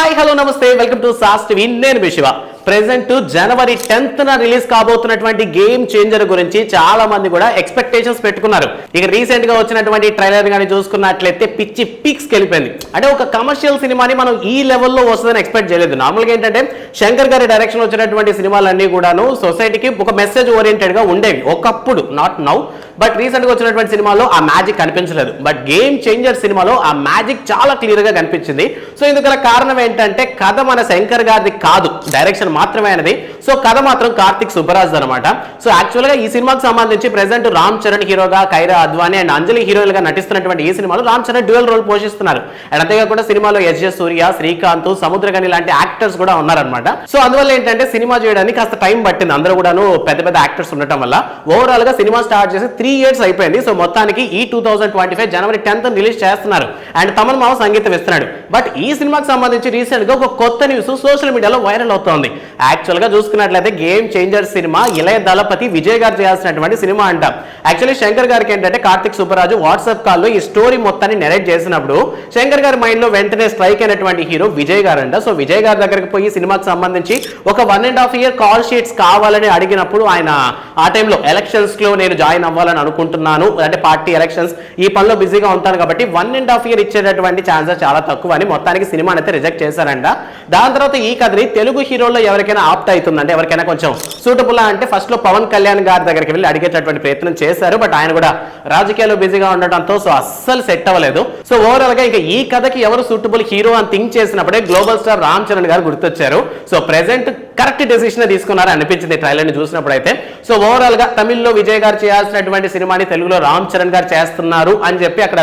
Hi hello నమస్తే welcome to sauce TV నేను మీ Shiva. Present జనవరి 10th release కాబోతున్నటువంటి game changer గురించి చాలా మంది కూడా ఎక్స్పెక్టేషన్స్ పెట్టుకున్నారు. ఇక రీసెంట్ గా వచ్చినటువంటి ట్రైలర్ గానీ చూసుకున్నట్లయితే పిచ్చి పీక్స్ వెళ్ళిపోయింది. అంటే ఒక కమర్షియల్ సినిమాని మనం ఈ లెవెల్లో వస్తుందని ఎక్స్పెక్ట్ చేయలేదు. నార్మల్ గా ఏంటంటే శంకర్ గారి డైరెక్షన్ వచ్చినటువంటి సినిమాలన్నీ కూడాను సొసైటీకి ఒక మెసేజ్ ఓరియంటెడ్ గా ఉండేవి ఒకప్పుడు, నాట్ నౌ. బట్ రీసెంట్ గా వచ్చినటువంటి సినిమాలో ఆ మ్యాజిక్ కనిపించలేదు. బట్ గేమ్ చేంజర్ సినిమాలో ఆ మ్యాజిక్ చాలా క్లియర్ గా కనిపించింది. సో ఇందుకు కారణం ఏంటంటే కథ మన శంకర్ గారిది కాదు, డైరెక్షన్ మాత్రమే అనేది. సో కథ మాత్రం కార్తిక్ సుబ్బరాజ్ అనమాట. సో యాక్చువల్ గా ఈ సినిమాకి సంబంధించి ప్రెసెంట్ రామ్ చరణ్ హీరోగా, ఖైరా అద్వానీ అండ్ అంజలి హీరోయిన్ గా నటిస్తున్నటువంటి ఈ సినిమాలో రామ్ చరణ్ డ్యూయల్ రోల్ పోషిస్తున్నారు. అండ్ అంతేకాకుండా సినిమాలో ఎస్ సూర్య, శ్రీకాంత్, సముద్రగని లాంటి యాక్టర్స్ కూడా ఉన్నారనమాట. సో అందువల్ల ఏంటంటే సినిమా చేయడానికి కాస్త టైం పట్టింది. అందరూ కూడాను పెద్ద పెద్ద యాక్టర్స్ ఉండటం వల్ల ఓవరాల్ గా సినిమా స్టార్ట్ చేసి 3 years అయిపోయింది. సో మొత్తానికి ఈ 2025 జనవరి 10th రిలీజ్ చేస్తున్నారు. అండ్ తమన్ మావ సంగీతం ఇస్తున్నాడు. బట్ ఈ సినిమాకి సంబంధించి రీసెంట్ గా ఒక కొత్త న్యూస్ సోషల్ మీడియాలో వైరల్ అవుతోంది. యాక్చువల్ గా చూసుకున్నట్లయితే గేమ్ చేంజర్ సినిమా ఇళయ దళపతి విజయ్ గారు చేయాల్సినటువంటి సినిమా అంట. యాక్చువల్లీ శంకర్ గారికి ఏంటంటే కార్తిక్ సుబ్బరాజు వాట్సాప్ కాల్లో ఈ స్టోరీ మొత్తాన్ని నెరేట్ చేసినప్పుడు శంకర్ గారి మైండ్ లో వెంటనే స్ట్రైక్ అయినటువంటి హీరో విజయ్ గారు అంట. సో విజయ్ గారి దగ్గరికి పోయి సినిమాకి సంబంధించి ఒక 1.5 year కాల్ షీట్స్ కావాలని అడిగినప్పుడు ఆయన ఆ టైంలో ఎలక్షన్స్ లో నేను జాయిన్ అవ్వాలని అనుకుంటున్నాను, అంటే పార్టీ ఎలక్షన్స్ ఈ పనిలో బిజీగా ఉంటాను కాబట్టి 1.5 year ఇచ్చేటటువంటి ఛాన్సెస్ చాలా తక్కువ అని మొత్తానికి సినిమాని అయితే రిజెక్ట్ చేశారంట. దాని తర్వాత ఈ కథని తెలుగు హీరోల్లో ఎవరికైనా ఆప్ట్ అవుతుందంటే ఎవరికైనా కొంచెం సూటబుల్ అంటే ఫస్ట్ లో పవన్ కళ్యాణ్ గారి దగ్గరికి వెళ్ళి అడిగేటటువంటి ప్రయత్నం చేశారు. బట్ ఆయన కూడా రాజకీయాల్లో బిజీగా ఉండటంతో సో అస్సలు సెట్ అవ్వలేదు. సో ఓవరాల్ గా ఇంకా ఈ కథకి ఎవరు సూటబుల్ హీరో అని థింక్ చేసినప్పుడే గ్లోబల్ స్టార్ రామ్ చరణ్ గారు గుర్తొచ్చారు. సో ప్రెసెంట్ కరెక్ట్ డెసిషన్ తీసుకున్నారు అనిపించింది ట్రైలర్ ని చూసినప్పుడు అయితే. సో ఓవరాల్ గా తమిళ్లో విజయ్ గారు చేయాల్సినటువంటి సినిమాని తెలుగులో రామ్ చరణ్ గారు చేస్తున్నారు అని చెప్పి అక్కడ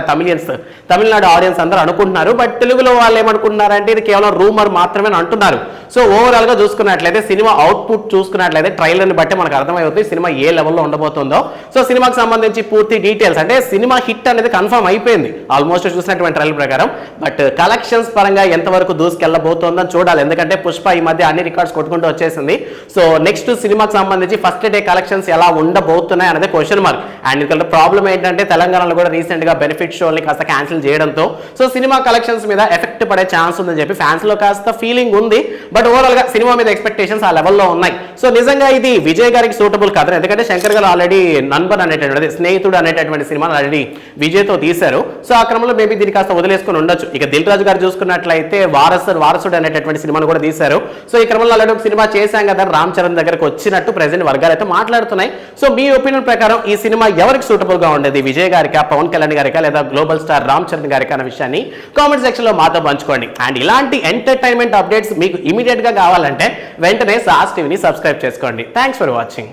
తమిళనాడు ఆడియన్స్ అందరూ అనుకుంటున్నారు. బట్ తెలుగులో వాళ్ళు ఏమనుకుంటున్నారంటే ఇది కేవలం రూమర్ మాత్రమే అంటున్నారు. సో ఓవరాల్ గా చూసుకున్నట్లయితే సినిమా అవుట్పుట్ చూసుకున్నట్లయితే ట్రైలర్ ని బట్టి మనకు అర్థమవుతుంది సినిమా ఏ లెవెల్లో ఉండబోతుందో. సో సినిమాకి సంబంధించి పూర్తి డీటెయిల్స్ అంటే సినిమా హిట్ అనేది కన్ఫర్మ్ అయిపోయింది ఆల్మోస్ట్ చూసినటువంటి ట్రైలర్ ప్రకారం. బట్ కలెక్షన్స్ పరంగా ఎంతవరకు దూసుకెళ్లబోతోందని చూడాలి. ఎందుకంటే పుష్ప ఈ మధ్య అన్ని రికార్డ్స్ కొట్టుకుంటూ వచ్చేసింది. సో నెక్స్ట్ సినిమాకి సంబంధించి ఫస్ట్ డే కలెక్షన్స్ ఎలా ఉండబోతున్నాయి అనేది క్వశ్చన్ మార్క్. అండ్ ఇక్కడ ప్రాబ్లం ఏంటంటే తెలంగాణలో కూడా రీసెంట్ గా బెనిఫిట్ షోల్ని కాస్త క్యాన్సిల్ చేయడంతో సో సినిమా కలెక్షన్స్ మీద ఎఫెక్ట్ పడే ఛాన్స్ ఉందని చెప్పి ఫ్యాన్స్ లో కాస్త ఫీలింగ్ ఉంది. బట్ ఓవరాల్ గా సినిమా మీద ఎక్స్పెక్టేషన్స్ ఆ లెవెల్లో ఉన్నాయి. సో నిజంగా ఇది విజయ్ గారికి సూటబుల్ కథ. ఎందుకంటే శంకర్ గారు ఆల్రెడీ నంబర్ అనేటటువంటి స్నేహితుడు అనేటటువంటి సినిమాను ఆల్రెడీ విజయ్ తో తీశారు. సో ఆ క్రమంలో మేబీ దీన్ని కాస్త వదిలేసుకుని ఉండొచ్చు. ఇక దిల్ రాజు గారు చూసుకున్నట్లయితే వారసుడు అనేటటువంటి సినిమాను కూడా తీశారు. సో ఈ క్రమంలో ఆల్రెడీ ఒక సినిమా చేశాం కదా రామ్ చరణ్ దగ్గరకు వచ్చినట్టు ప్రెసెంట్ వర్గాలు అయితే మాట్లాడుతున్నాయి. సో మీ ఒపీనియన్ ప్రకారం ఈ సినిమా ఎవరికి సూటబుల్ గా ఉండేది, విజయ్ గారికా, పవన్ కళ్యాణ్ గారికా, లేదా గ్లోబల్ స్టార్ రామ్ చరణ్ గారికా అనే విషయాన్ని కామెంట్ సెక్షన్ లో మాతో పంచుకోండి. అండ్ ఇలాంటి ఎంటర్టైన్మెంట్ అప్డేట్స్ మీకు ఇమీడియట్ గా కావాలంటే వెంటనే సాస్ టీవీని సబ్స్క్రైబ్ చేసుకోండి. Thanks for watching.